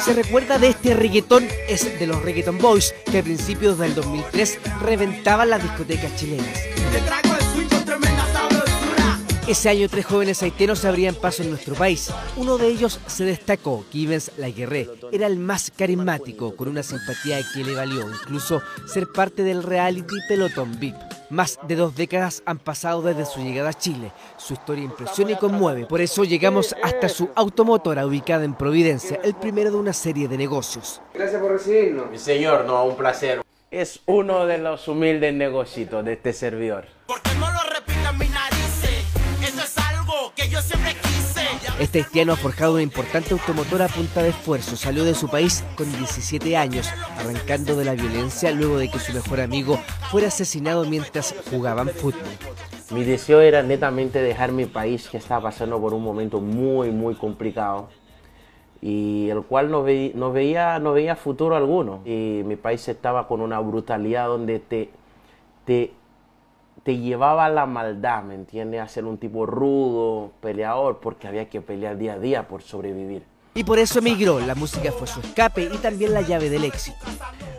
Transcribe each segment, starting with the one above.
se recuerda de este reggaetón es de los Reggaeton Boys, que a principios del 2003 reventaban las discotecas chilenas. Ese año 3 jóvenes haitianos se abrían paso en nuestro país. Uno de ellos se destacó, Givens Laguerre. Era el más carismático, con una simpatía que le valió incluso ser parte del reality Pelotón VIP. Más de 2 décadas han pasado desde su llegada a Chile. Su historia impresiona y conmueve. Por eso llegamos hasta su automotora ubicada en Providencia, el primero de una serie de negocios. Gracias por recibirnos. Mi señor, no, un placer. Es uno de los humildes negocios de este servidor. ¿Por qué no lo repitan mis narices? Eso es algo que yo siempre quise. Este haitiano ha forjado una importante automotora a punta de esfuerzo. Salió de su país con 17 años, arrancando de la violencia luego de que su mejor amigo fuera asesinado mientras jugaban fútbol. Mi deseo era netamente dejar mi país, que estaba pasando por un momento muy complicado, y el cual no veía futuro alguno. Y mi país estaba con una brutalidad donde te llevaba a la maldad, ¿me entiendes? A ser un tipo rudo, peleador, porque había que pelear día a día por sobrevivir. Y por eso emigró. La música fue su escape y también la llave del éxito.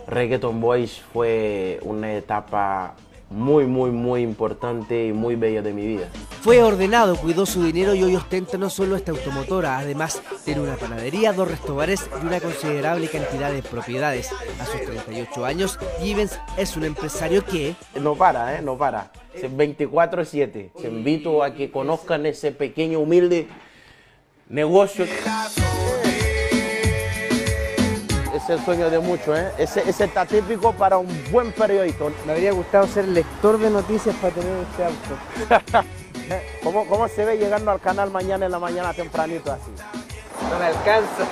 Reggaeton Boys fue una etapa muy importante y muy bella de mi vida. Fue ordenado, cuidó su dinero y hoy ostenta no solo esta automotora, además tiene una panadería, 2 restaurantes y una considerable cantidad de propiedades. A sus 38 años, Givens es un empresario que no para. Es 24/7. Te invito a que conozcan ese pequeño, humilde negocio. Es el sueño de muchos, ¿eh? Ese está típico para un buen periodista. Me habría gustado ser lector de noticias para tener este auto. ¿Cómo se ve llegando al canal mañana en la mañana tempranito así? No me alcanza.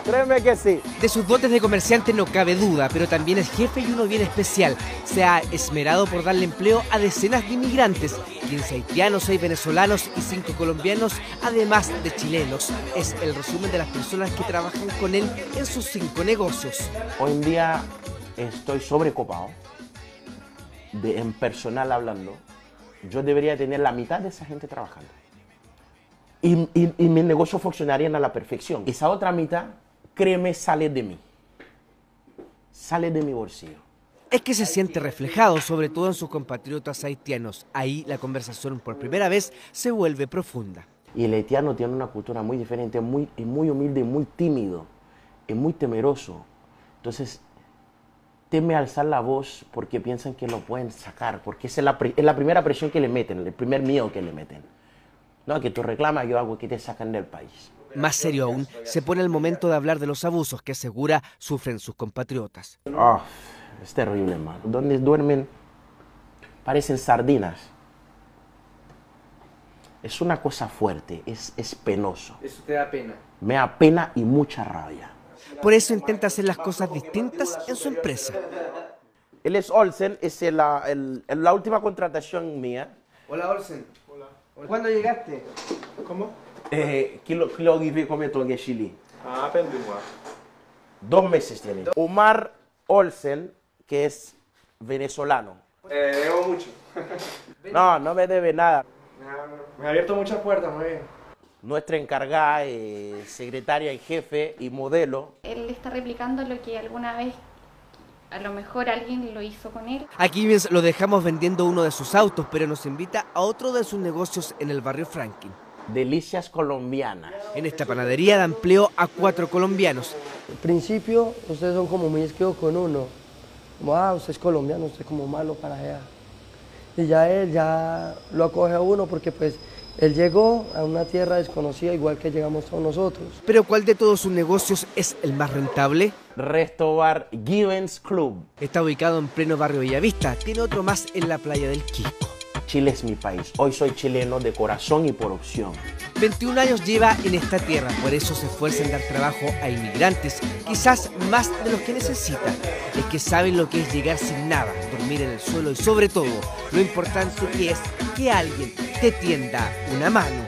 Créeme que sí. de sus dotes de comerciante no cabe duda, pero también es jefe y uno bien especial. Se ha esmerado por darle empleo a decenas de inmigrantes, 15 haitianos, 6 venezolanos y 5 colombianos, además de chilenos. Es el resumen de las personas que trabajan con él en sus 5 negocios. Hoy en día estoy sobrecopado, en personal hablando. Yo debería tener la mitad de esa gente trabajando. Y mi negocio funcionaría a la perfección. Esa otra mitad, créeme, sale de mí. Sale de mi bolsillo. Es que se siente reflejado, sobre todo en sus compatriotas haitianos. Ahí la conversación por primera vez se vuelve profunda. Y el haitiano tiene una cultura muy diferente, muy humilde, muy tímido, y muy temeroso. Entonces, teme alzar la voz porque piensan que lo pueden sacar, porque es la primera presión que le meten, el primer miedo que le meten. No, que tú reclamas, yo hago que te sacan del país. Más serio aún, se pone el momento de hablar de los abusos que asegura sufren sus compatriotas. Oh, es terrible, hermano. Donde duermen parecen sardinas. Es una cosa fuerte, es penoso. Eso te da pena. Me da pena y mucha rabia. Por eso intenta hacer las cosas distintas en su empresa. Él es Olsen, es la última contratación mía. Hola, Olsen. Hola. ¿Cuándo llegaste? ¿Cómo? Kilo vive como todo en Chile. Ah, pendimos. 2 meses tiene. Omar Olsen, que es venezolano. Debo mucho. No me debe nada. Me ha abierto muchas puertas, muy bien. Nuestra encargada, secretaria en jefe y modelo. Él está replicando lo que alguna vez a lo mejor alguien lo hizo con él. Aquí lo dejamos vendiendo uno de sus autos, pero nos invita a otro de sus negocios en el barrio Franklin. Delicias colombianas. En esta panadería da empleo a 4 colombianos. Al principio ustedes son como muy esquivo con uno. Como, usted es colombiano, usted es como malo para allá. Y ya él ya lo acoge a uno porque pues él llegó a una tierra desconocida igual que llegamos todos nosotros. Pero ¿cuál de todos sus negocios es el más rentable? Restobar Givens Club. Está ubicado en pleno barrio Bellavista. Tiene otro más en la playa del Quisco. Chile es mi país. Hoy soy chileno de corazón y por opción. 21 años lleva en esta tierra, por eso se esfuerza en dar trabajo a inmigrantes, quizás más de los que necesita. Es que saben lo que es llegar sin nada, dormir en el suelo y sobre todo, lo importante que es que alguien te tienda una mano.